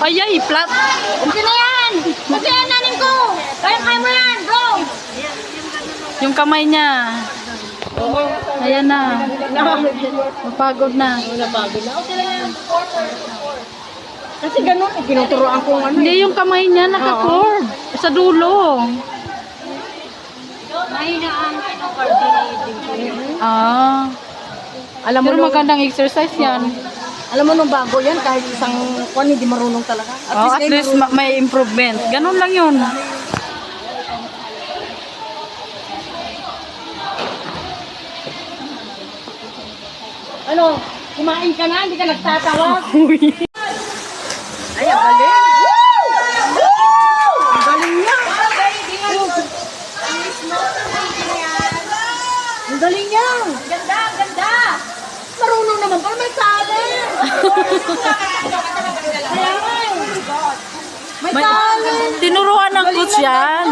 Ayay, flat. Okay na yan. Okay yan, nanin ko. Kaya mo yan, bro. Yung kamay niya. Ayan na. Mapagod na. Napagod na. Okay na yan. Kasi ganun, tinuturoan ko ano. Hindi, yung kamay niya naka-cord. Sa dulo. Mahina ang coordinating. Ah. Alam mo, Pero magandang exercise yan. alam mo nung bago yan, kahit isang kwan, hindi marunong talaga. At least may improvement. Ganun lang yun. Ano, kumain ka na, hindi ka nagtatawag. Ay, ang galing. Ang galing niya. Ang galing niya. Ganda, ganda. Marunong naman, pero may talent. Kaya nga eh. May talent. Tinuruan ng coach yan.